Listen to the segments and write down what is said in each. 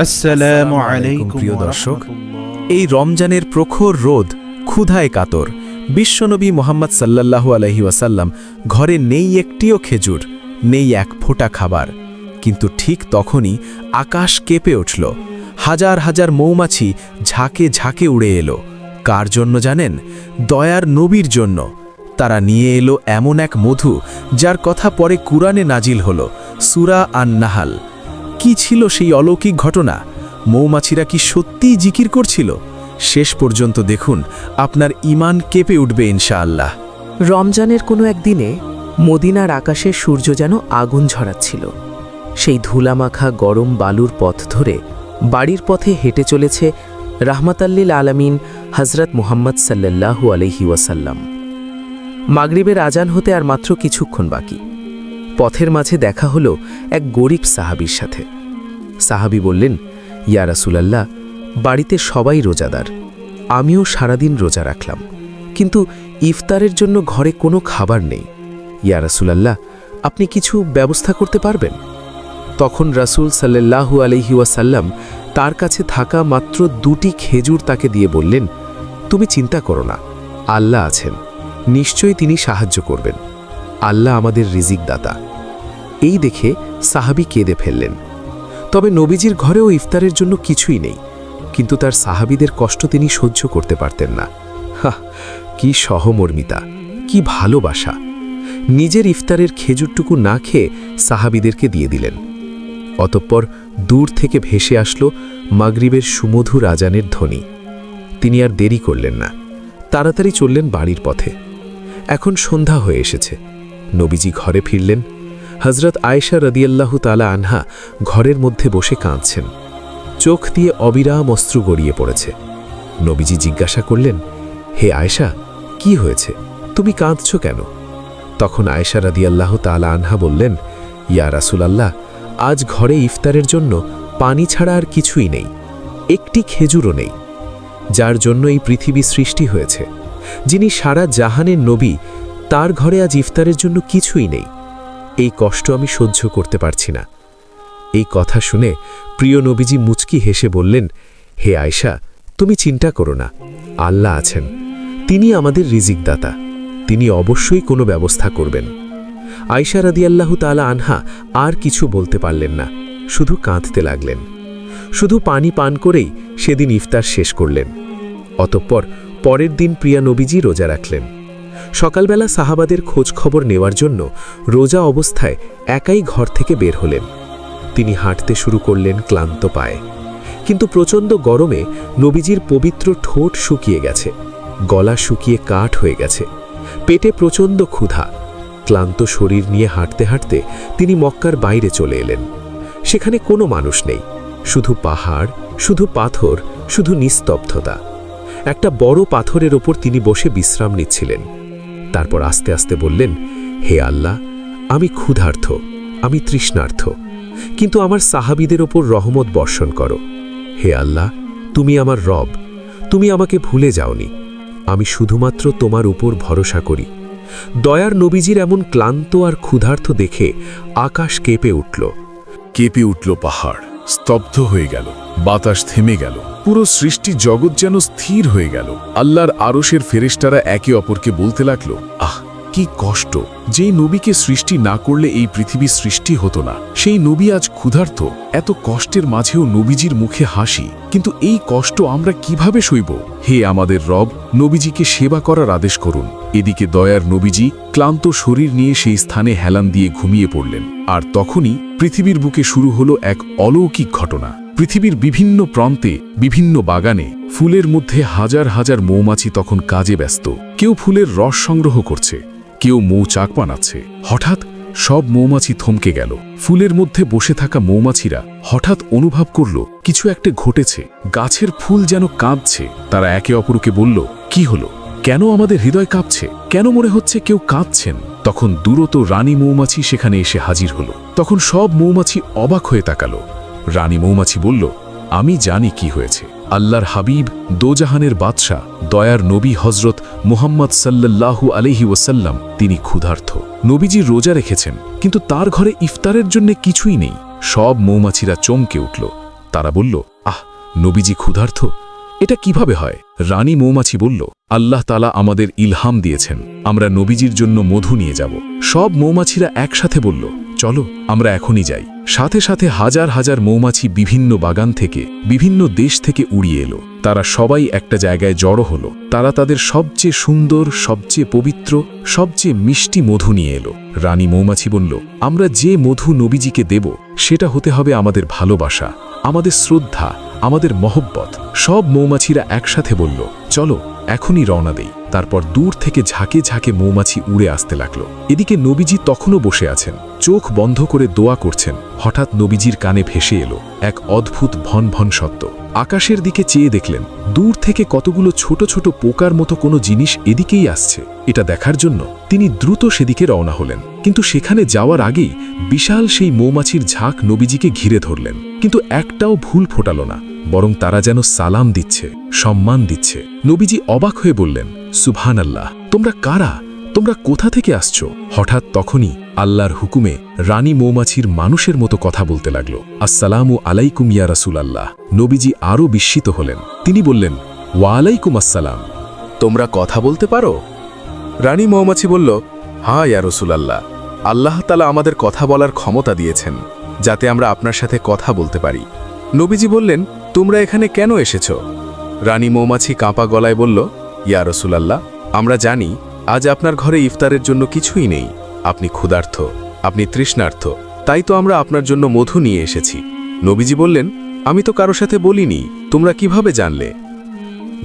আসসালামু আলাইকুম প্রিয় দর্শক, রাহমাতুল্লাহ। এই রমজানের প্রখর রোদ, ক্ষুধায় কাতর বিশ্বনবী মোহাম্মদ সাল্লাল্লাহু আলাইহি ওয়াসাল্লাম ঘরে নেই একটিও খেজুর, নেই এক ফোঁটা খাবার। কিন্তু ঠিক তখনই আকাশ কেঁপে উঠল, হাজার হাজার মৌমাছি ঝাঁকে ঝাঁকে উড়ে এলো। কার জন্য জানেন? দয়ার নবীর জন্য। তারা নিয়ে এলো এমন এক মধু যার কথা পরে কুরআনে নাজিল হল, সূরা আন-নাহাল। কি ছিল সেই অলৌকিক ঘটনা? মৌমাছিরা কি সত্যিই জিকির করছিল? শেষ পর্যন্ত দেখুন, আপনার ঈমান কেঁপে উঠবে ইনশাআল্লাহ। রমজানের কোনো একদিনে মদিনার আকাশে সূর্য যেন আগুন ঝরাচ্ছিল। সেই ধুলামাখা গরম বালুর পথ ধরে বাড়ির পথে হেঁটে চলেছে রাহমাতাল্লিল আলামিন হযরত মুহাম্মদ সাল্লাল্লাহু আলাইহি ওয়াসাল্লাম। মাগরিবের আজান হতে আর মাত্র কিছুক্ষণ বাকি। পথের মাঝে দেখা হলো এক গরিব সাহাবীর সাথে। সাহাবী বললেন, ইয়া রাসূলাল্লাহ, বাড়িতে সবাই রোজাদার, আমিও সারাদিন রোজা রাখলাম, কিন্তু ইফতারের জন্য ঘরে কোনো খাবার নেই। ইয়া রাসূলাল্লাহ, আপনি কিছু ব্যবস্থা করতে পারবেন? তখন রাসূল সাল্লাল্লাহু আলাইহি ওয়াসাল্লাম তার কাছে থাকা মাত্র 2টি খেজুর তাকে দিয়ে বললেন, তুমি চিন্তা করো না, আল্লাহ আছেন, নিশ্চয়ই তিনি সাহায্য করবেন। আল্লাহ আমাদের রিজিক দাতা। এই দেখে সাহাবী কেঁদে ফেললেন। তবে নবীজির ঘরেও ইফতারের জন্য কিছুই নেই, কিন্তু তার সাহাবীদের কষ্ট তিনি সহ্য করতে পারতেন না। কি সহমর্মিতা, কি ভালোবাসা! নিজের ইফতারের খেজুরটুকু না খেয়ে সাহাবীদেরকে দিয়ে দিলেন। অতঃপর দূর থেকে ভেসে আসলো মাগরিবের সুমধুর আজানের ধ্বনি। তিনি আর দেরি করলেন না, তাড়াতাড়ি চললেন বাড়ির পথে। এখন সন্ধ্যা হয়ে এসেছে। নবীজি ঘরে ফিরলেন। হযরত আয়েশা রাদিয়াল্লাহু তাআলা আনহা ঘরের মধ্যে বসে কাঁদছেন। চোখ দিয়ে অবিরাম অশ্রু গড়িয়ে পড়েছে। নবীজি জিজ্ঞাসা করলেন, হে আয়েশা, কি হয়েছে? তুমি কাঁদছ কেন? তখন আয়েশা রাদিয়াল্লাহু তাআলা আনহা বললেন, ইয়া রাসূলাল্লাহ, আজ ঘরে ইফতারের জন্য পানি ছাড়া আর কিছুই নেই, একটি খেজুরও নেই। যার জন্য এই পৃথিবী সৃষ্টি হয়েছে, যিনি সারা জাহানের নবী, তার ঘরে আজ ইফতারের জন্য কিছুই নেই। এই কষ্ট আমি সহ্য করতে পারছি না। এই কথা শুনে প্রিয় নবীজি মুচকি হেসে বললেন, হে আয়েশা, তুমি চিন্তা করো না, আল্লাহ আছেন, তিনি আমাদের রিজিক দাতা, তিনি অবশ্যই কোনো ব্যবস্থা করবেন। আয়েশা রাদিয়াল্লাহু তাআলা আনহা আর কিছু বলতে পারলেন না, শুধু কাঁদতে লাগলেন। শুধু পানি পান করেই সেদিন ইফতার শেষ করলেন। অতঃপর পরের দিন প্রিয়া নবীজি রোজা রাখলেন। সকালবেলা সাহাবাদের খোঁজ খবর নেওয়ার জন্য রোজা অবস্থায় একাই ঘর থেকে বের হলেন। তিনি হাঁটতে শুরু করলেন ক্লান্ত পায়ে। কিন্তু প্রচণ্ড গরমে নবীজির পবিত্র ঠোঁট শুকিয়ে গেছে, গলা শুকিয়ে কাঠ হয়ে গেছে, পেটে প্রচণ্ড ক্ষুধা। ক্লান্ত শরীর নিয়ে হাঁটতে হাঁটতে তিনি মক্কার বাইরে চলে এলেন। সেখানে কোনো মানুষ নেই, শুধু পাহাড়, শুধু পাথর, শুধু নিস্তব্ধতা। একটা বড় পাথরের ওপর তিনি বসে বিশ্রাম নিচ্ছিলেন। তারপর আস্তে আস্তে বললেন, হে আল্লাহ, আমি ক্ষুধার্ত, আমি তৃষ্ণার্ত, কিন্তু আমার সাহাবীদের ওপর রহমত বর্ষণ করো। হে আল্লাহ, তুমি আমার রব, তুমি আমাকে ভুলে যাওনি, আমি শুধুমাত্র তোমার উপর ভরসা করি। দয়ার নবীজির এমন ক্লান্ত আর ক্ষুধার্ত দেখে আকাশ কেঁপে উঠল। কেঁপে উঠল পাহাড়, স্তব্ধ হয়ে গেল, বাতাস থেমে গেল, পুরো সৃষ্টি জগৎ যেন স্থির হয়ে গেল। আল্লাহর আরশের ফেরেশতারা একে অপরকে বলতে লাগলো, আহ, কি কষ্ট! যেই নবীকে সৃষ্টি না করলে এই পৃথিবী সৃষ্টি হতো না, সেই নবী আজ ক্ষুধার্ত। এত কষ্টের মাঝেও নবীজির মুখে হাসি, কিন্তু এই কষ্ট আমরা কিভাবে সইব? হে আমাদের রব, নবীজিকে সেবা করার আদেশ করুন। এদিকে দয়ার নবীজি ক্লান্ত শরীর নিয়ে সেই স্থানে হেলান দিয়ে ঘুমিয়ে পড়লেন। আর তখনই পৃথিবীর বুকে শুরু হলো এক অলৌকিক ঘটনা। পৃথিবীর বিভিন্ন প্রান্তে, বিভিন্ন বাগানে, ফুলের মধ্যে হাজার হাজার মৌমাছি তখন কাজে ব্যস্ত। কেউ ফুলের রস সংগ্রহ করছে, কেউ মৌচাক বানাচ্ছে। হঠাৎ সব মৌমাছি থমকে গেল। ফুলের মধ্যে বসে থাকা মৌমাছিরা হঠাৎ অনুভব করল কিছু একটা ঘটেছে। গাছের ফুল যেন কাঁদছে। তারা একে অপরকে বলল, কি হলো? কেন আমাদের হৃদয় কাঁপছে? কেন মনে হচ্ছে কেউ কাঁদছেন? তখন দূরত রানী মৌমাছি সেখানে এসে হাজির হলো। তখন সব মৌমাছি অবাক হয়ে তাকালো। রানী মৌমাছি বলল, আমি জানি কি হয়েছে। আল্লাহর হাবিব, দোজাহানের বাদশাহ, দয়ার নবী হযরত মুহাম্মদ সাল্লাল্লাহু আলাইহি ওয়াসাল্লাম, তিনি ক্ষুধার্ত। নবীজি রোজা রেখেছেন, কিন্তু তার ঘরে ইফতারের জন্য কিছুই নেই। সব মৌমাছিরা চমকে উঠল। তারা বলল, আহ, নবীজি ক্ষুধার্ত, এটা কিভাবে হয়? রানী মৌমাছি বলল, আল্লাহ তাআলা আমাদের ইলহাম দিয়েছেন, আমরা নবীজির জন্য মধু নিয়ে যাব। সব মৌমাছিরা একসাথে বলল, চলো আমরা এখনই যাই। সাথে সাথে হাজার হাজার মৌমাছি বিভিন্ন বাগান থেকে, বিভিন্ন দেশ থেকে উড়িয়ে এলো। তারা সবাই একটা জায়গায় জড়ো হলো। তারা তাদের সবচেয়ে সুন্দর, সবচেয়ে পবিত্র, সবচেয়ে মিষ্টি মধু নিয়ে এলো। রানী মৌমাছি বলল, আমরা যে মধু নবীজিকে দেব সেটা হতে হবে আমাদের ভালোবাসা, আমাদের শ্রদ্ধা, আমাদের মহব্বত। সব মৌমাছিরা একসাথে বলল, চলো এখনই রওনা দেই। তারপর দূর থেকে ঝাঁকে ঝাঁকে মৌমাছি উড়ে আসতে লাগলো। এদিকে নবীজি তখনও বসে আছেন, চোখ বন্ধ করে দোয়া করছেন। হঠাৎ নবীজির কানে ভেসে এলো এক অদ্ভুত ভন ভন শব্দ। আকাশের দিকে চেয়ে দেখলেন দূর থেকে কতগুলো ছোট ছোট পোকার মতো কোনো জিনিস এদিকেই আসছে। এটা দেখার জন্য তিনি দ্রুত সেদিকে রওনা হলেন। কিন্তু সেখানে যাওয়ার আগেই বিশাল সেই মৌমাছির ঝাঁক নবীজিকে ঘিরে ধরলেন। কিন্তু একটাও ভুল ফোটালো না, বরং তারা যেন সালাম দিচ্ছে, সম্মান দিচ্ছে। নবীজি অবাক হয়ে বললেন, সুবহানাল্লাহ, তোমরা কারা? তোমরা কোথা থেকে আসছো? হঠাৎ তখনই আল্লাহর হুকুমে রানী মৌমাছির মানুষের মতো কথা বলতে লাগল, আসসালামু আলাইকুম ইয়া রাসূলাল্লাহ। নবীজি আরও বিস্মিত হলেন। তিনি বললেন, ওয়ালাইকুম আসসালাম। তোমরা কথা বলতে পারো? রানী মৌমাছি বলল, হ্যাঁ ইয়া রাসূলাল্লাহ, আল্লাহ তাআলা আমাদের কথা বলার ক্ষমতা দিয়েছেন, যাতে আমরা আপনার সাথে কথা বলতে পারি। নবীজি বললেন, তোমরা এখানে কেন এসেছো? রানী মৌমাছি কাঁপা গলায় বলল, ইয়া রাসূলাল্লাহ, আমরা জানি আজ আপনার ঘরে ইফতারের জন্য কিছুই নেই। আপনি ক্ষুধার্ত, আপনি তৃষ্ণার্ত, তাই তো আমরা আপনার জন্য মধু নিয়ে এসেছি। নবীজি বললেন, আমি তো কারো সাথে বলিনি, তোমরা কিভাবে জানলে?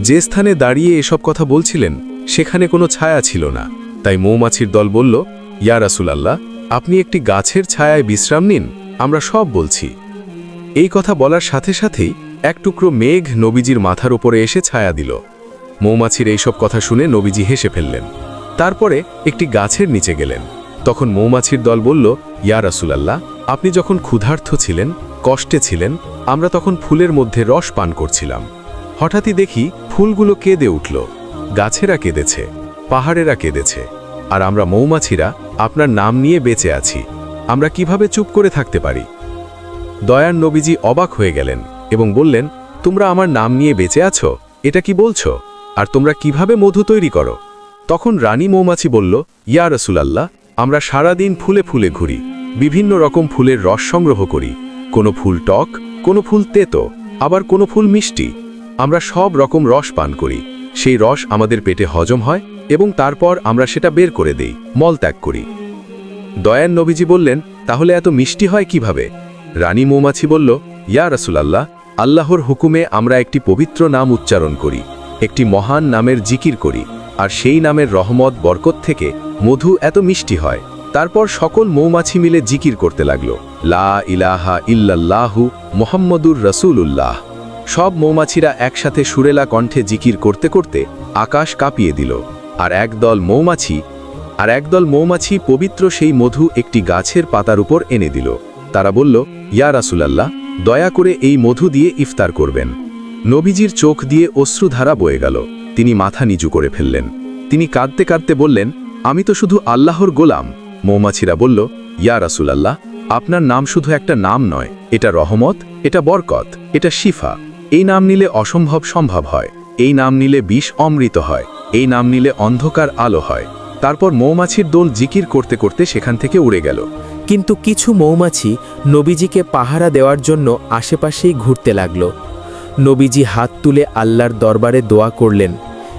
যে স্থানে দাঁড়িয়ে এসব কথা বলছিলেন সেখানে কোনো ছায়া ছিল না, তাই মৌমাছির দল বলল, ইয়া রাসূলাল্লাহ, আপনি একটি গাছের ছায়ায় বিশ্রাম নিন, আমরা সব বলছি। এই কথা বলার সাথে সাথেই এক টুকরো মেঘ নবীজির মাথার উপরে এসে ছায়া দিল। মৌমাছির এইসব কথা শুনে নবীজি হেসে ফেললেন। তারপরে একটি গাছের নিচে গেলেন। তখন মৌমাছির দল বলল, ইয়া রাসূলাল্লাহ, আপনি যখন ক্ষুধার্ত ছিলেন, কষ্টে ছিলেন, আমরা তখন ফুলের মধ্যে রস পান করছিলাম। হঠাৎই দেখি ফুলগুলো কেঁদে উঠল, গাছেরা কেঁদেছে, পাহাড়েরা কেঁদেছে, আর আমরা মৌমাছিরা আপনার নাম নিয়ে বেঁচে আছি। আমরা কিভাবে চুপ করে থাকতে পারি? দয়ার নবীজি অবাক হয়ে গেলেন এবং বললেন, তোমরা আমার নাম নিয়ে বেঁচে আছো, এটা কি বলছো? আর তোমরা কিভাবে মধু তৈরি করো? তখন রানী মৌমাছি বলল, ইয়া রাসূলাল্লাহ, আমরা সারাদিন ফুলে ফুলে ঘুরি, বিভিন্ন রকম ফুলের রস সংগ্রহ করি। কোনো ফুল টক, কোনো ফুল তেতো, আবার কোনো ফুল মিষ্টি। আমরা সব রকম রস পান করি। সেই রস আমাদের পেটে হজম হয় এবং তারপর আমরা সেটা বের করে দেই, মলত্যাগ করি। দয়ার নবীজি বললেন, তাহলে এত মিষ্টি হয় কিভাবে? রানী মৌমাছি বলল, ইয়া রাসূলাল্লাহ, আল্লাহর হুকুমে আমরা একটি পবিত্র নাম উচ্চারণ করি, একটি মহান নামের জিকির করি, আর সেই নামের রহমত বরকত থেকে মধু এত মিষ্টি হয়। তারপর সকল মৌমাছি মিলে জিকির করতে লাগল, লা ইলাহা ইল্লাল্লাহু মুহাম্মাদুর রাসূলুল্লাহ। সব মৌমাছিরা একসাথে সুরেলা কণ্ঠে জিকির করতে করতে আকাশ কাঁপিয়ে দিল। আর একদল মৌমাছি পবিত্র সেই মধু একটি গাছের পাতার উপর এনে দিল। তারা বলল, ইয়া রাসূলাল্লাহ, দয়া করে এই মধু দিয়ে ইফতার করবেন। নবীজির চোখ দিয়ে অশ্রুধারা বয়ে গেল। তিনি মাথা নিচু করে ফেললেন। তিনি কাঁদতে কাঁদতে বললেন, আমি তো শুধু আল্লাহর গোলাম। মৌমাছিরা বলল, ইয়া রাসূলাল্লাহ, আপনার নাম শুধু একটা নাম নয়, এটা রহমত, এটা বরকত, এটা শিফা। এই নাম নিলে অসম্ভব সম্ভব হয়, এই নাম নিলে বিষ অমৃত হয়, এই নাম নিলে অন্ধকার আলো হয়। তারপর মৌমাছির দল জিকির করতে করতে সেখান থেকে উড়ে গেল। কিন্তু কিছু মৌমাছি নবীজিকে পাহারা দেওয়ার জন্য আশেপাশেই ঘুরতে লাগল। নবীজি হাত তুলে আল্লাহর দরবারে দোয়া করলেন,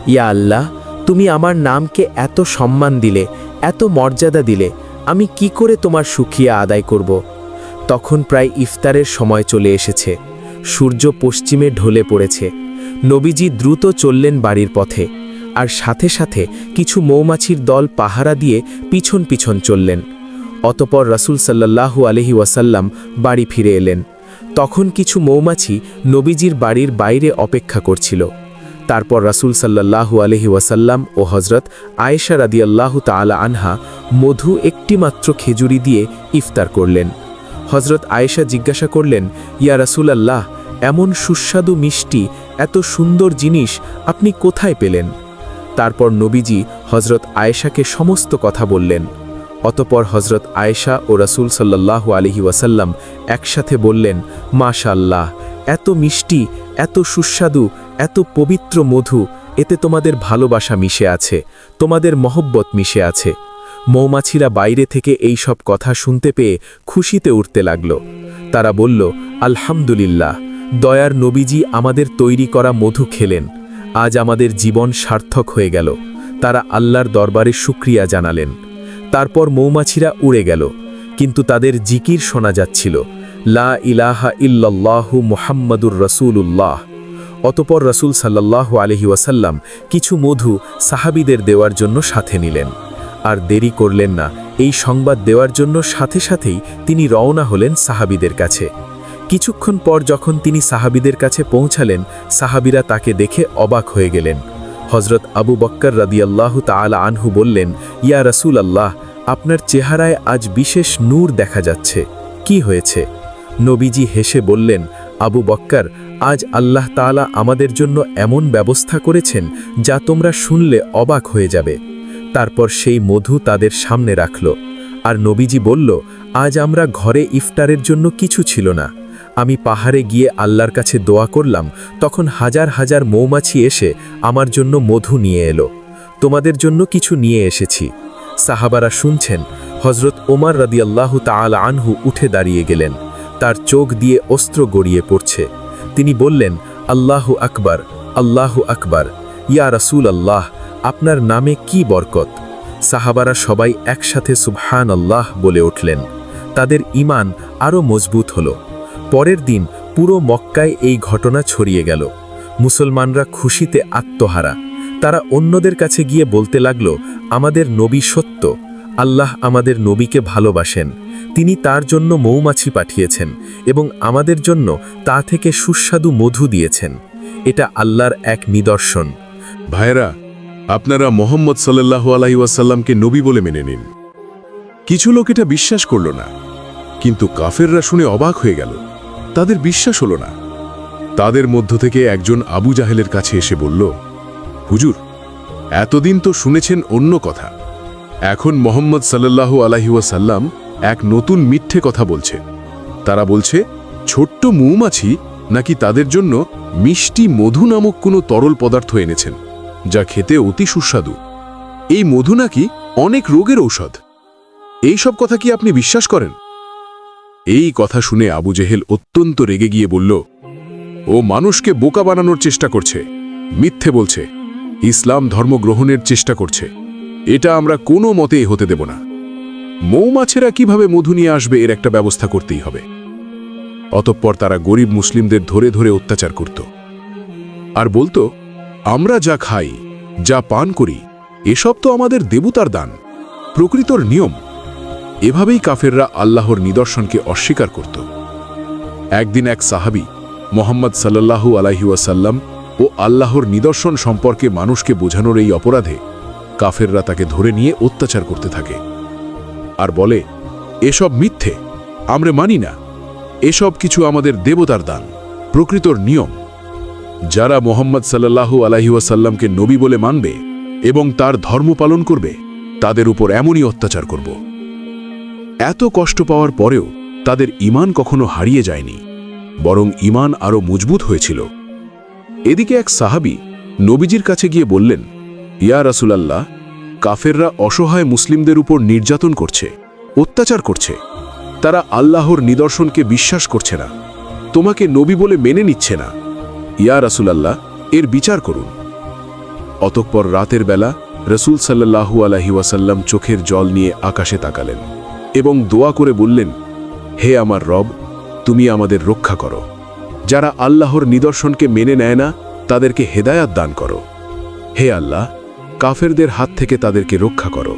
ইয়া আল্লাহ, তুমি আমার নামকে এত সম্মান দিলে, এত মর্যাদা দিলে, আমি কি করে তোমার শুকরিয়া আদায় করব? তখন প্রায় ইফতারের সময় চলে এসেছে। সূর্য পশ্চিমে ঢলে পড়েছে। নবীজি দ্রুত চললেন বাড়ির পথে, আর সাথে সাথে কিছু মৌমাছির দল পাহারা দিয়ে পিছন পিছন চললেন। অতপর রাসূল সাল্লাল্লাহু আলাইহি ওয়াসাল্লাম বাড়ি ফিরে এলেন। তখন কিছু মৌমাছি নবীজির বাড়ির বাইরে অপেক্ষা করছিল। তারপর রাসূল সাল্লাল্লাহু আলাইহি ওয়াসাল্লাম ও হযরত আয়েশা রাদিয়াল্লাহু তাআলা আনহা মধু একটিমাত্র খেজুরি দিয়ে ইফতার করলেন। হযরত আয়েশা জিজ্ঞাসা করলেন, ইয়া রাসূলাল্লাহ, এমন সুস্বাদু মিষ্টি, এত সুন্দর জিনিস আপনি কোথায় পেলেন? তারপর নবীজি হযরত আয়েশাকে সমস্ত কথা বললেন। অতপর হযরত আয়েশা ও রাসূল সাল্লাল্লাহু আলাইহি ওয়াসাল্লাম একসাথে বললেন, মাশাআল্লাহ, এত মিষ্টি, এত সুস্বাদু, এত পবিত্র মধু, এতে তোমাদের ভালোবাসা মিশে আছে, তোমাদের মহব্বত মিশে আছে। মৌমাছিরা বাইরে থেকে এই সব কথা শুনতে পেয়ে খুশিতে উঠতে লাগল। তারা বলল, আলহামদুলিল্লাহ, দয়ার নবীজি আমাদের তৈরি করা মধু খেলেন, আজ আমাদের জীবন সার্থক হয়ে গেল। তারা আল্লাহর দরবারে শুকরিয়া জানালেন। তারপর মৌমাছিরা উড়ে গেল, কিন্তু তাদের জিকির শোনা যাচ্ছিল, লা ইলাহা ইল্লাল্লাহু মুহাম্মাদুর রাসূলুল্লাহ। অতপর রাসূল সাল্লাল্লাহু আলাইহি ওয়াসাল্লাম কিছু মধু সাহাবীদের দেওয়ার জন্য সাথে নিলেন। আর দেরি করলেন না, এই সংবাদ দেওয়ার জন্য সাথে সাথেই তিনি রওনা হলেন সাহাবীদের কাছে। কিছুক্ষণ পর যখন তিনি সাহাবীদের কাছে পৌঁছালেন, সাহাবীরা তাকে দেখে অবাক হয়ে গেলেন। হযরত আবু বক্কর রাদিয়াল্লাহু তাআলা আনহু বললেন, ইয়া রাসূলুল্লাহ, আপনার চেহারায় আজ বিশেষ নূর দেখা যাচ্ছে, কি হয়েছে? নবীজি হেসে বললেন, আবু বক্কর, আজ আল্লাহ তাআলা আমাদের জন্য এমন ব্যবস্থা করেছেন যা তোমরা শুনলে অবাক হয়ে যাবে। তারপর সেই মধু তাদের সামনে রাখল। আর নবীজি বলল, আজ আমরা ঘরে ইফতারের জন্য কিছু ছিল না। আমি পাহাড়ে গিয়ে আল্লাহর কাছে দোয়া করলাম, তখন হাজার হাজার মৌমাছি এসে আমার জন্য মধু নিয়ে এলো। তোমাদের জন্য কিছু নিয়ে এসেছি। সাহাবারা শুনছেন। হযরত ওমর রাদিয়াল্লাহু তাআলা আনহু উঠে দাঁড়িয়ে গেলেন। তার চোখ দিয়ে অস্ত্র গড়িয়ে পড়ছে। তিনি বললেন, আল্লাহু আকবার, আল্লাহু আকবার, ইয়া রাসূলুল্লাহ, আপনার নামে কি বরকত। সাহাবারা সবাই একসাথে সুবহানাল্লাহ বলে উঠলেন। তাদের ঈমান আরও মজবুত হল। পরের দিন পুরো মক্কায় এই ঘটনা ছড়িয়ে গেল। মুসলমানরা খুশিতে আত্মহারা। তারা অন্যদের কাছে গিয়ে বলতে লাগল, আমাদের নবী সত্য, আল্লাহ আমাদের নবীকে ভালোবাসেন, তিনি তার জন্য মৌমাছি পাঠিয়েছেন এবং আমাদের জন্য তা থেকে সুস্বাদু মধু দিয়েছেন। এটা আল্লাহর এক নিদর্শন। ভাইরা, আপনারা মোহাম্মদ সাল্লাল্লাহু আলাইহি ওয়াসাল্লামকে নবী বলে মেনে নিন। কিছু লোক এটা বিশ্বাস করল না, কিন্তু কাফেররা শুনে অবাক হয়ে গেল। তাদের বিশ্বাস হলো না। তাদের মধ্য থেকে একজন আবু জাহেলের কাছে এসে বলল, হুজুর, এতদিন তো শুনেছেন অন্য কথা, এখন মোহাম্মদ সাল্লাল্লাহু আলাইহি ওয়াসাল্লাম এক নতুন মিথ্যে কথা বলছে। তারা বলছে ছোট্ট মৌমাছি নাকি তাদের জন্য মিষ্টি মধু নামক কোনো তরল পদার্থ এনেছেন, যা খেতে অতি সুস্বাদু। এই মধু নাকি অনেক রোগের ঔষধ। এই সব কথা কি আপনি বিশ্বাস করেন? এই কথা শুনে আবু জেহেল অত্যন্ত রেগে গিয়ে বলল, ও মানুষকে বোকা বানানোর চেষ্টা করছে, মিথ্যে বলছে, ইসলাম ধর্ম গ্রহণের চেষ্টা করছে। এটা আমরা কোনো মতেই হতে দেব না। মৌমাছেরা কিভাবে মধু নিয়ে আসবে এর একটা ব্যবস্থা করতেই হবে। অতঃপর তারা গরিব মুসলিমদের ধরে ধরে অত্যাচার করত আর বলতো, আমরা যা খাই, যা পান করি, এসব তো আমাদের দেবতার দান, প্রকৃতর নিয়ম। এভাবেই কাফেররা আল্লাহর নিদর্শনকে অস্বীকার করত। একদিন এক সাহাবী মোহাম্মদ সাল্লাল্লাহু আলাইহি ওয়াসাল্লাম ও আল্লাহর নিদর্শন সম্পর্কে মানুষকে বোঝানোর এই অপরাধে কাফেররা তাকে ধরে নিয়ে অত্যাচার করতে থাকে আর বলে, এসব মিথ্যে, আমরা মানি না, এসব কিছু আমাদের দেবতার দান, প্রকৃতর নিয়ম। যারা মোহাম্মদ সাল্লাল্লাহু আলাইহি ওয়াসাল্লামকে নবী বলে মানবে এবং তার ধর্ম পালন করবে, তাদের উপর এমনই অত্যাচার করব। এত কষ্ট পাওয়ার পরেও তাদের ঈমান কখনো হারিয়ে যায়নি, বরং ঈমান আরও মজবুত হয়েছিল। এদিকে এক সাহাবী নবীজির কাছে গিয়ে বললেন, ইয়া রাসূলুল্লাহ, কাফেররা অসহায় মুসলিমদের উপর নির্যাতন করছে, অত্যাচার করছে। তারা আল্লাহর নিদর্শনকে বিশ্বাস করছে না, তোমাকে নবী বলে মেনে নিচ্ছে না। ইয়া রাসূলুল্লাহ, এর বিচার করুন। অতঃপর রাতের বেলা রাসূল সাল্লাল্লাহু আলাইহি ওয়াসাল্লাম চোখের জল নিয়ে আকাশে তাকালেন এবং দোয়া করে বললেন, হে আমার রব, তুমি আমাদের রক্ষা করো। যারা আল্লাহর নিদর্শনকে মেনে নেয় না, তাদেরকে হেদায়াত দান করো। হে আল্লাহ, কাফেরদের হাত থেকে তাদেরকে রক্ষা করো।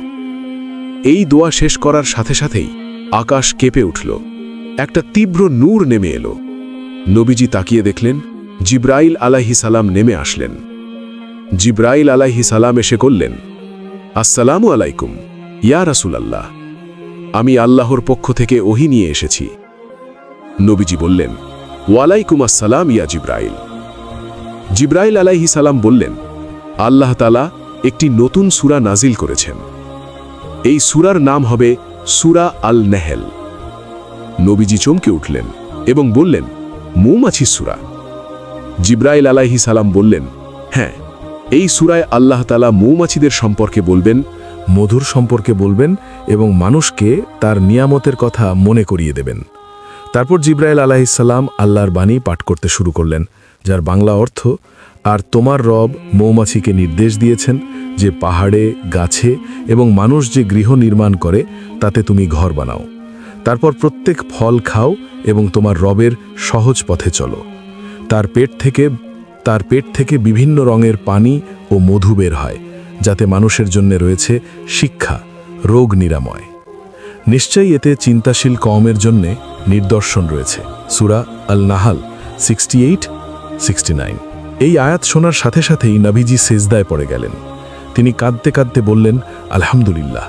এই দোয়া শেষ করার সাথে সাথেই আকাশ কেঁপে উঠল। একটা তীব্র নূর নেমে এলো। নবীজি তাকিয়ে দেখলেন, জিব্রাইল আলাইহিস সালাম নেমে আসলেন। জিব্রাইল আলাইহিস সালাম এসে বললেন, আসসালামু আলাইকুম ইয়া রাসূলুল্লাহ, আমি আল্লাহর পক্ষ থেকে ওহী নিয়ে এসেছি। নবীজি বললেন, ওয়ালাইকুম আসসালাম ইয়া জিব্রাইল। জিব্রাইল আলাইহিস সালাম বললেন, আল্লাহ তাআলা একটি নতুন সূরা নাজিল করেছেন। এই সূরার নাম হবে সূরা আল-নাহল। নবীজি চমকে উঠলেন এবং বললেন, মৌমাছি সূরা। জিব্রাইল আলাইহিস সালাম বললেন, হ্যাঁ, এই সূরায় আল্লাহ তাআলা মৌমাছিদের সম্পর্কে বলবেন, মধুর সম্পর্কে বলবেন এবং মানুষকে তার নিয়ামতের কথা মনে করিয়ে দেবেন। তারপর জিব্রাইল আলাইহিসসালাম আল্লাহর বাণী পাঠ করতে শুরু করলেন, যার বাংলা অর্থ, আর তোমার রব মৌমাছিকে নির্দেশ দিয়েছেন যে পাহাড়ে, গাছে এবং মানুষ যে গৃহ নির্মাণ করে তাতে তুমি ঘর বানাও। তারপর প্রত্যেক ফল খাও এবং তোমার রবের সহজ পথে চলো। তার পেট থেকে বিভিন্ন রঙের পানি ও মধু বের হয়, যাতে মানুষের জন্য রয়েছে শিক্ষা, রোগ নিরাময়। নিশ্চয়ই এতে চিন্তাশীল কওমের জন্য নিদর্শন রয়েছে। সূরা আল নাহাল 68-69। এই আয়াত শোনার সাথে সাথেই নবীজি সিজদায় পড়ে গেলেন। তিনি কাঁদতে কাঁদতে বললেন, আলহামদুলিল্লাহ,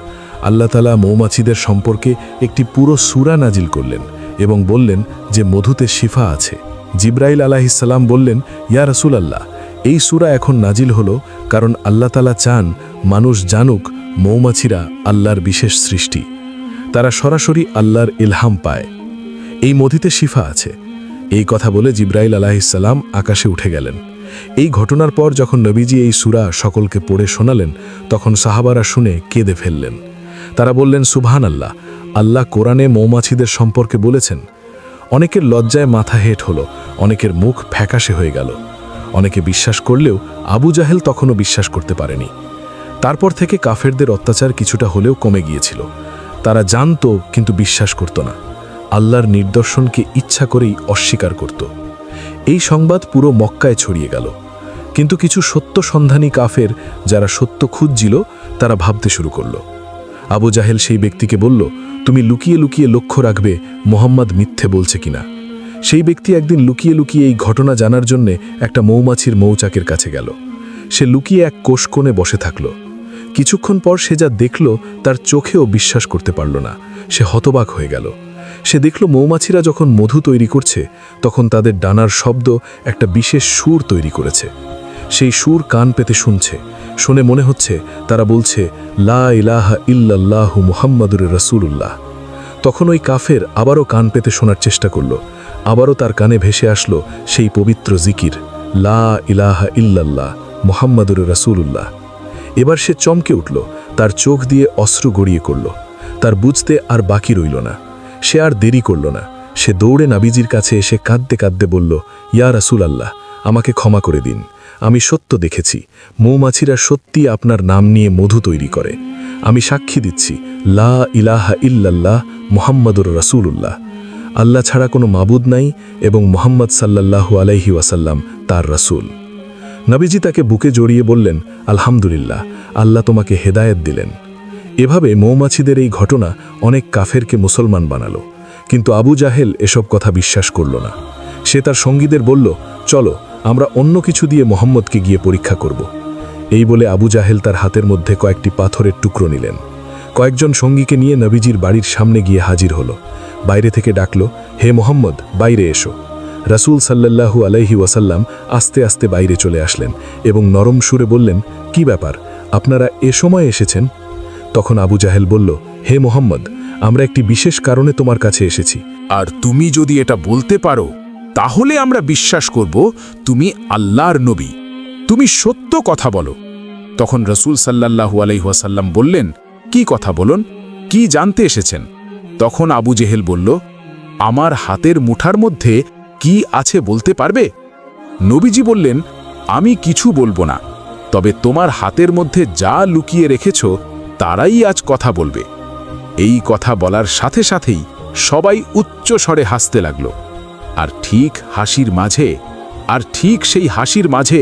আল্লাহ তাআলা মৌমাছিদের সম্পর্কে একটি পুরো সূরা নাজিল করলেন এবং বললেন যে মধুতে শিফা আছে। জিব্রাইল আলাইহিসসালাম বললেন, ইয়া রাসূলাল্লাহ, এই সূরা এখন নাজিল হলো কারণ আল্লাহ তাআলা চান মানুষ জানুক মৌমাছিরা আল্লাহর বিশেষ সৃষ্টি। তারা সরাসরি আল্লাহর ইলহাম পায়। এই মধুতে শিফা আছে। এই কথা বলে জিব্রাইল আলাইহিসসালাম আকাশে উঠে গেলেন। এই ঘটনার পর যখন নবীজি এই সূরা সকলকে পড়ে শোনালেন, তখন সাহাবারা শুনে কেঁদে ফেললেন। তারা বললেন, সুবহানাল্লাহ, আল্লাহ কোরআনে মৌমাছিদের সম্পর্কে বলেছেন। অনেকের লজ্জায় মাথা হেঁট হলো, অনেকের মুখ ফ্যাকাশে হয়ে গেল। অনেকে বিশ্বাস করলেও আবু জাহেল তখনও বিশ্বাস করতে পারেনি। তারপর থেকে কাফেরদের অত্যাচার কিছুটা হলেও কমে গিয়েছিল। তারা জানত কিন্তু বিশ্বাস করত না, আল্লাহর নিদর্শনকে ইচ্ছা করেই অস্বীকার করত। এই সংবাদ পুরো মক্কায় ছড়িয়ে গেল। কিন্তু কিছু সত্য সন্ধানী কাফের যারা সত্য খুঁজছিল, তারা ভাবতে শুরু করল। আবু জাহেল সেই ব্যক্তিকে বলল, তুমি লুকিয়ে লুকিয়ে লক্ষ্য রাখবে মুহাম্মদ মিথ্যে বলছে কিনা। সেই ব্যক্তি একদিন লুকিয়ে লুকিয়ে এই ঘটনা জানার জন্যে একটা মৌমাছির মৌচাকের কাছে গেল। সে লুকিয়ে এক কোষকোণে বসে থাকল। কিছুক্ষণ পর সে যা দেখল তার চোখেও বিশ্বাস করতে পারল না। সে হতবাক হয়ে গেল। সে দেখল মৌমাছিরা যখন মধু তৈরি করছে, তখন তাদের ডানার শব্দ একটা বিশেষ সুর তৈরি করেছে। সেই সুর কান পেতে শুনছে। শুনে মনে হচ্ছে তারা বলছে, লা ইলাহা ইল্লাল্লাহু মুহাম্মাদুর রাসূলুল্লাহ। তখন ওই কাফের আবারও কান পেতে শোনার চেষ্টা করল। আবারও তার কানে ভেসে আসলো সেই পবিত্র জিকির, লা ইলাহা ইল্লাল্লাহ মুহাম্মাদুর রাসূলুল্লাহ। এবার সে চমকে উঠল। তার চোখ দিয়ে অশ্রু গড়িয়ে করল। তার বুঝতে আর বাকি রইল না। সে আর দেরি করল না। সে দৌড়ে নবীজির কাছে এসে কাঁদতে কাঁদতে বলল, ইয়া রাসূলুল্লাহ, আমাকে ক্ষমা করে দিন। আমি সত্য দেখেছি, মৌমাছিরা সত্যি আপনার নাম নিয়ে মধু তৈরি করে। আমি সাক্ষী দিচ্ছি, লা ইলাহা ইল্লাল্লাহ মুহাম্মাদুর রাসূলুল্লাহ। আল্লাহ ছাড়া কোনো মাবুদ নাই এবং মুহাম্মদ সাল্লাল্লাহু আলাইহি ওয়াসাল্লাম তার রাসূল। নবীজি তাকে বুকে জড়িয়ে বললেন, আলহামদুলিল্লাহ, আল্লাহ তোমাকে হেদায়েত দিলেন। এভাবে মৌমাছিদের এই ঘটনা অনেক কাফেরকে মুসলমান বানালো। কিন্তু আবু জাহেল এসব কথা বিশ্বাস করল না। সে তার সঙ্গীদের বলল, চলো আমরা অন্য কিছু দিয়ে মুহাম্মদকে গিয়ে পরীক্ষা করব। এই বলে আবু জাহেল তার হাতের মধ্যে কয়েকটি পাথরের টুকরো নিলেন। কয়েকজন সঙ্গীকে নিয়ে নবীজির বাড়ির সামনে গিয়ে হাজির হলো। বাইরে থেকে ডাকল, হে মুহাম্মদ, বাইরে এসো। রাসূল সাল্লাল্লাহু আলাইহি ওয়াসাল্লাম আস্তে আস্তে বাইরে চলে আসলেন এবং নরম সুরে বললেন, কি ব্যাপার, আপনারা এ সময় এসেছেন? তখন আবু জাহেল বলল, হে মুহাম্মদ, আমরা একটি বিশেষ কারণে তোমার কাছে এসেছি। আর তুমি যদি এটা বলতে পারো তাহলে আমরা বিশ্বাস করব তুমি আল্লাহর নবী, তুমি সত্য কথা বলো। তখন রাসূল সাল্লাল্লাহু আলাইহি ওয়াসাল্লাম বললেন, কি কথা বলুন, কি জানতে এসেছেন? তখন আবু জেহেল বলল, আমার হাতের মুঠার মধ্যে কি আছে বলতে পারবে? নবীজি বললেন, আমি কিছু বলবো না, তবে তোমার হাতের মধ্যে যা লুকিয়ে রেখেছ তারাই আজ কথা বলবে। এই কথা বলার সাথে সাথেই সবাই উচ্চ স্বরে হাসতে লাগল। আর ঠিক সেই হাসির মাঝে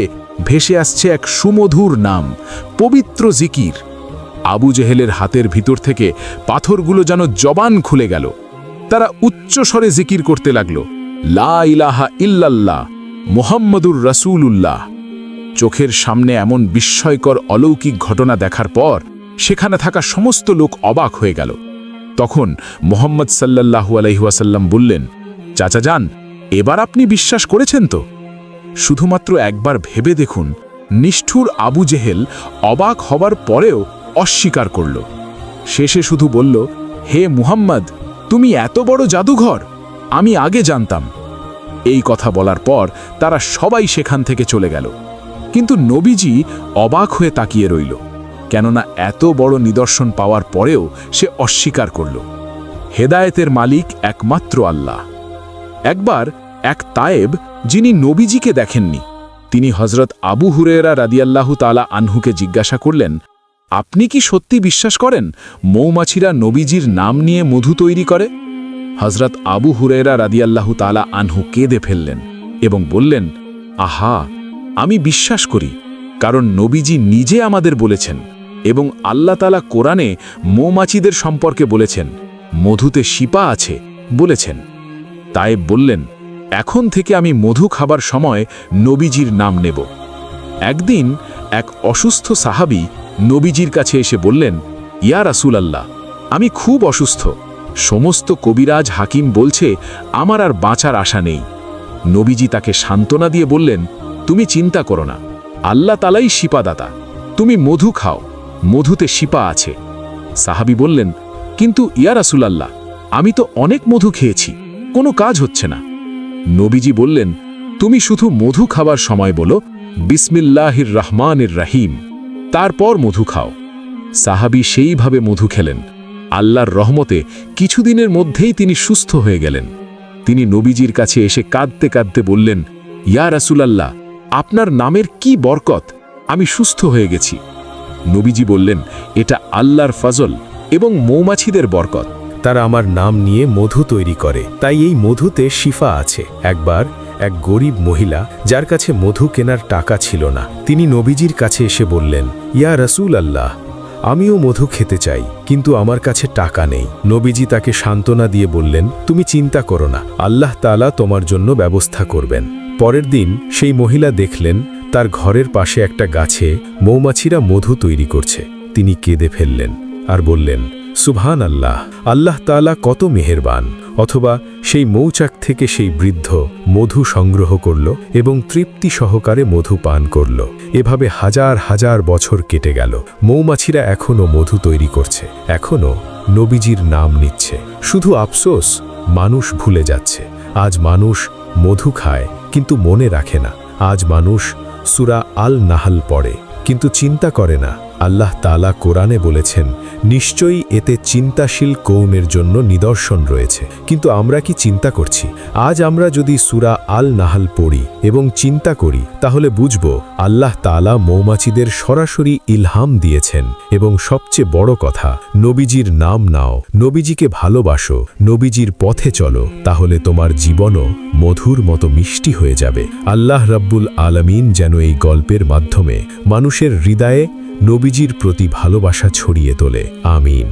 ভেসে আসছে এক সুমধুর নাম, পবিত্র জিকির। আবু জেহেলের হাতের ভিতর থেকে পাথরগুলো যেন জবান খুলে গেল। তারা উচ্চ স্বরে জিকির করতে লাগল, লা ইলাহা ইল্লাল্লাহ মুহাম্মাদুর রাসূলুল্লাহ। চোখের সামনে এমন বিস্ময়কর অলৌকিক ঘটনা দেখার পর সেখানে থাকা সমস্ত লোক অবাক হয়ে গেল। তখন মুহাম্মদ সাল্লাল্লাহু আলাইহি ওয়াসাল্লাম বললেন, চাচা যান, এবার আপনি বিশ্বাস করেছেন তো? শুধুমাত্র একবার ভেবে দেখুন, নিষ্ঠুর আবু জেহেল অবাক হবার পরেও অস্বীকার করল। শেষে শুধু বলল, হে মুহাম্মদ, তুমি এত বড় জাদুঘর, আমি আগে জানতাম। এই কথা বলার পর তারা সবাই সেখান থেকে চলে গেল। কিন্তু নবীজি অবাক হয়ে তাকিয়ে রইল, কেননা এত বড় নিদর্শন পাওয়ার পরেও সে অস্বীকার করল। হেদায়েতের মালিক একমাত্র আল্লাহ। একবার এক তায়েব, যিনি নবীজিকে দেখেননি, তিনি হজরত আবু হুরেরা রাদিয়াল্লাহু তাআলা আনহুকে জিজ্ঞাসা করলেন, আপনি কি সত্যি বিশ্বাস করেন মৌমাছিরা নবীজির নাম নিয়ে মধু তৈরি করে? হজরত আবু হুরেরা রাদিয়াল্লাহু তাআলা আনহু কেঁদে ফেললেন এবং বললেন, আহা, আমি বিশ্বাস করি, কারণ নবীজি নিজে আমাদের বলেছেন এবং আল্লাহ তাআলা কোরআনে মৌমাছিদের সম্পর্কে বলেছেন, মধুতে শিপা আছে বলেছেন। তায়েব বললেন, এখন থেকে আমি মধু খাবার সময় নবীজির নাম নেব। একদিন এক অসুস্থ সাহাবী নবীজির কাছে এসে বললেন, ইয়া রাসূলাল্লাহ, আমি খুব অসুস্থ, সমস্ত কবিরাজ হাকিম বলছে আমার আর বাঁচার আশা নেই। নবীজি তাকে সান্ত্বনা দিয়ে বললেন, তুমি চিন্তা করো না, আল্লাহ তাআলাই শিপাদাতা, তুমি মধু খাও, মধুতে শিপা আছে। সাহাবী বললেন, কিন্তু ইয়া রাসূলাল্লাহ, আমি তো অনেক মধু খেয়েছি, কোনো কাজ হচ্ছে না। নবীজি বললেন, তুমি শুধু মধু খাবার সময় বলো বিসমিল্লাহির রহমানির রহিম, তারপর মধু খাও। সাহাবী সেইভাবে মধু খেলেন। আল্লাহর রহমতে কিছুদিনের মধ্যেই তিনি সুস্থ হয়ে গেলেন। তিনি নবীজির কাছে এসে কাঁদতে কাঁদতে বললেন, ইয়া রাসূলাল্লাহ, আপনার নামের কি বরকত, আমি সুস্থ হয়ে গেছি। নবীজি বললেন, এটা আল্লাহর ফজল এবং মৌমাছিদের বরকত। তারা আমার নাম নিয়ে মধু তৈরি করে, তাই এই মধুতে শিফা আছে। একবার এক গরিব মহিলা, যার কাছে মধু কেনার টাকা ছিল না, তিনি নবীজির কাছে এসে বললেন, ইয়া রাসূলাল্লাহ, আমিও মধু খেতে চাই, কিন্তু আমার কাছে টাকা নেই। নবীজি তাকে সান্ত্বনা দিয়ে বললেন, তুমি চিন্তা করো না, আল্লাহ তাআলা তোমার জন্য ব্যবস্থা করবেন। পরের দিন সেই মহিলা দেখলেন তার ঘরের পাশে একটা গাছে মৌমাছিরা মধু তৈরি করছে। তিনি কেঁদে ফেললেন আর বললেন, সুবহান আল্লাহ, আল্লাহ তাআলা কত মেহেরবান। অথবা সেই মৌচাক থেকে সেই বৃদ্ধ মধু সংগ্রহ করল এবং তৃপ্তি সহকারে মধু পান করল। এভাবে হাজার হাজার বছর কেটে গেল। মৌমাছিরা এখনও মধু তৈরি করছে, এখনও নবীজির নাম নিচ্ছে। শুধু আফসোস, মানুষ ভুলে যাচ্ছে। আজ মানুষ মধু খায় কিন্তু মনে রাখে না। আজ মানুষ সূরা আল নাহল পড়ে কিন্তু চিন্তা করে না। আল্লাহ তাআলা কোরআনে বলেছেন, নিশ্চয়ই এতে চিন্তাশীল কওমের জন্য নিদর্শন রয়েছে। কিন্তু আমরা কি চিন্তা করছি? আজ আমরা যদি সূরা আল নাহল পড়ি এবং চিন্তা করি, তাহলে বুঝব আল্লাহ তাআলা মৌমাছিদের সরাসরি ইলহাম দিয়েছেন। এবং সবচেয়ে বড় কথা, নবীজির নাম নাও, নবীজিকে ভালোবাসো, নবীজির পথে চলো, তাহলে তোমার জীবনও মধুর মতো মিষ্টি হয়ে যাবে। আল্লাহ রাব্বুল আলামিন যেন এই গল্পের মাধ্যমে মানুষের হৃদয়ে নবীজির প্রতি ভালোবাসা ছড়িয়ে তোলে। আমিন।